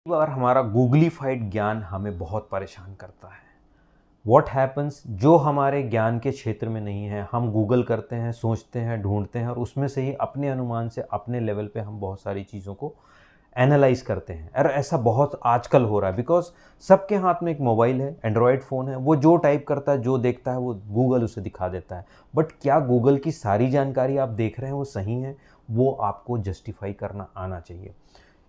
बार हमारा गूगलीफाइड ज्ञान हमें बहुत परेशान करता है। वॉट हैपन्स, जो हमारे ज्ञान के क्षेत्र में नहीं है हम गूगल करते हैं, सोचते हैं, ढूंढते हैं और उसमें से ही अपने अनुमान से अपने लेवल पे हम बहुत सारी चीज़ों को एनालाइज करते हैं। और ऐसा बहुत आजकल हो रहा है बिकॉज सबके हाथ में एक मोबाइल है, एंड्रॉयड फ़ोन है, वो जो टाइप करता है, जो देखता है, वो गूगल उसे दिखा देता है। बट क्या गूगल की सारी जानकारी आप देख रहे हैं वो सही है? वो आपको जस्टिफाई करना आना चाहिए।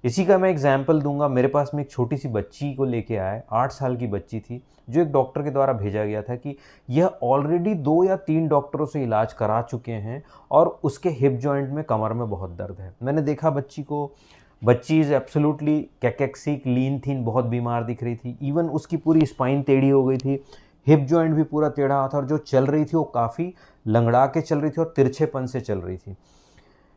इसी का मैं एग्जाम्पल दूंगा। मेरे पास में एक छोटी सी बच्ची को लेके आए, 8 साल की बच्ची थी, जो एक डॉक्टर के द्वारा भेजा गया था कि यह ऑलरेडी 2 या 3 डॉक्टरों से इलाज करा चुके हैं और उसके हिप जॉइंट में, कमर में बहुत दर्द है। मैंने देखा बच्ची को, बच्ची इज़ एब्सोल्युटली कैकेक्सिक, लीन थीन, बहुत बीमार दिख रही थी। इवन उसकी पूरी स्पाइन टेढ़ी हो गई थी, हिप जॉइंट भी पूरा टेढ़ा था और जो चल रही थी वो काफ़ी लंगड़ा के चल रही थी और तिरछेपन से चल रही थी।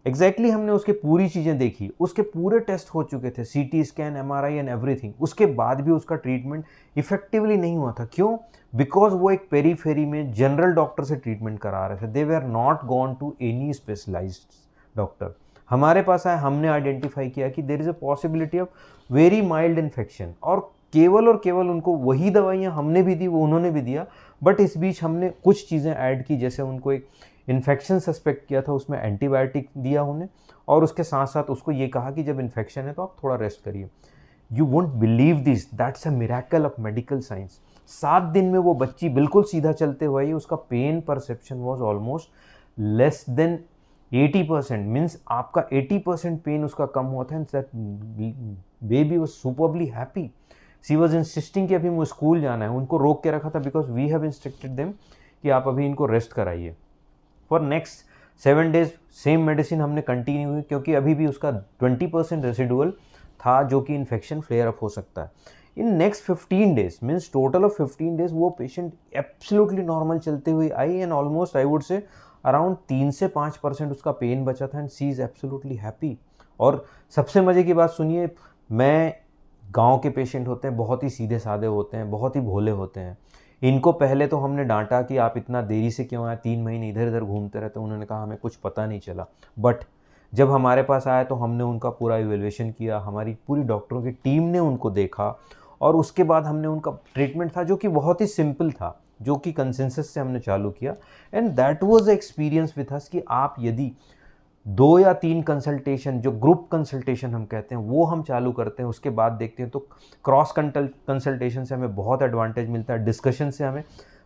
एग्जैक्टली हमने उसके पूरी चीज़ें देखी, उसके पूरे टेस्ट हो चुके थे, CT scan, MRI and everything. उसके बाद भी उसका ट्रीटमेंट इफेक्टिवली नहीं हुआ था। क्यों? बिकॉज वो एक पेरीफेरी में जनरल डॉक्टर से ट्रीटमेंट करा रहे थे। They were not gone to any specialised doctor. हमारे पास आए, हमने आइडेंटिफाई किया कि there is a possibility of very mild infection और केवल उनको वही दवाइयाँ हमने भी दी, वो उन्होंने भी दिया। बट इस बीच हमने कुछ चीज़ें ऐड की, जैसे उनको एक इन्फेक्शन सस्पेक्ट किया था, उसमें एंटीबायोटिक दिया उन्हें और उसके साथ साथ उसको ये कहा कि जब इन्फेक्शन है तो आप थोड़ा रेस्ट करिए। You won't believe this, that's a miracle of medical science. 7 दिन में वो बच्ची बिल्कुल सीधा चलते हुए ही, उसका pain perception was almost less than 80%। Means आपका 80% पेन उसका कम हुआ था। And that baby was superbly happy. She was insisting कि अभी मुझे स्कूल जाना है। उनको रोक के रखा था because we have instructed them कि आप अभी इनको रेस्ट कराइए। For next 7 days same medicine हमने कंटिन्यू हुई, क्योंकि अभी भी उसका 20% रेसिडुअल था जो कि इन्फेक्शन फ्लेयर अप हो सकता है। In next 15 days, means total of 15 days, वो पेशेंट एब्सोल्युटली नॉर्मल चलते हुए I and almost I would say around 3 से 5% उसका पेन बचा था and she is absolutely happy. और सबसे मज़े की बात सुनिए, मैं गांव के पेशेंट होते हैं, बहुत ही सीधे साधे होते हैं, बहुत ही भोले होते हैं। इनको पहले तो हमने डांटा कि आप इतना देरी से क्यों आए, 3 महीने इधर उधर घूमते रहते। उन्होंने कहा हमें कुछ पता नहीं चला। बट जब हमारे पास आया तो हमने उनका पूरा इवेल्युएशन किया, हमारी पूरी डॉक्टरों की टीम ने उनको देखा और उसके बाद हमने उनका ट्रीटमेंट था जो कि बहुत ही सिंपल था, जो कि कंसेंसस से हमने चालू किया। And that was experience with us कि आप यदि 2 या 3 कंसल्टेशन, जो ग्रुप कंसल्टेशन हम कहते हैं, वो हम चालू करते हैं, उसके बाद देखते हैं तो क्रॉस कंसल्टेशन से हमें बहुत एडवांटेज मिलता है, डिस्कशन से हमें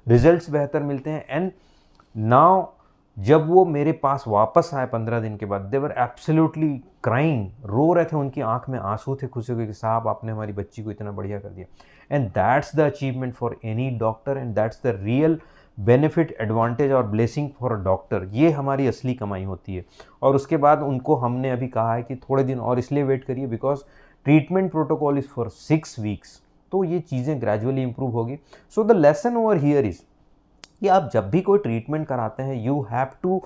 रिजल्ट्स बेहतर मिलते हैं। एंड नाउ जब वो मेरे पास वापस आए 15 दिन के बाद, दे वर एब्सोल्युटली क्राइंग, रो रहे थे, उनकी आंख में आंसू थे खुशी के कि साहब आपने हमारी बच्ची को इतना बढ़िया कर दिया। And that's the achievement for any doctor and that's the real benefit, advantage और ब्लेसिंग फॉर अ डॉक्टर। ये हमारी असली कमाई होती है। और उसके बाद उनको हमने अभी कहा है कि थोड़े दिन और इसलिए वेट करिए because treatment protocol is for 6 weeks, तो ये चीज़ें ग्रेजुअली इंप्रूव होगी। So the lesson over here is कि आप जब भी कोई ट्रीटमेंट कराते हैं, you have to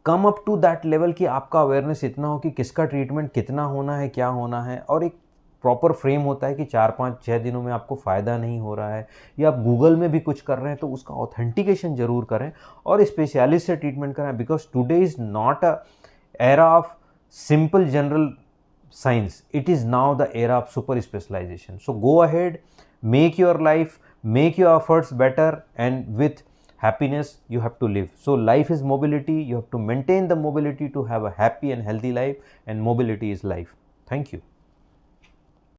come up to that level कि आपका अवेयरनेस इतना हो कि किसका ट्रीटमेंट कितना होना है, क्या होना है। और एक प्रॉपर फ्रेम होता है कि 4-5-6 दिनों में आपको फ़ायदा नहीं हो रहा है या आप गूगल में भी कुछ कर रहे हैं तो उसका ऑथेंटिकेशन ज़रूर करें और स्पेशलिस्ट से ट्रीटमेंट करें। Because today is not a era of simple general science, it is now the era of super specialization. So go ahead, make your life, make your efforts better, and with happiness you have to live. So life is mobility, you have to maintain the mobility to have a happy and healthy life, and mobility is life. Thank you.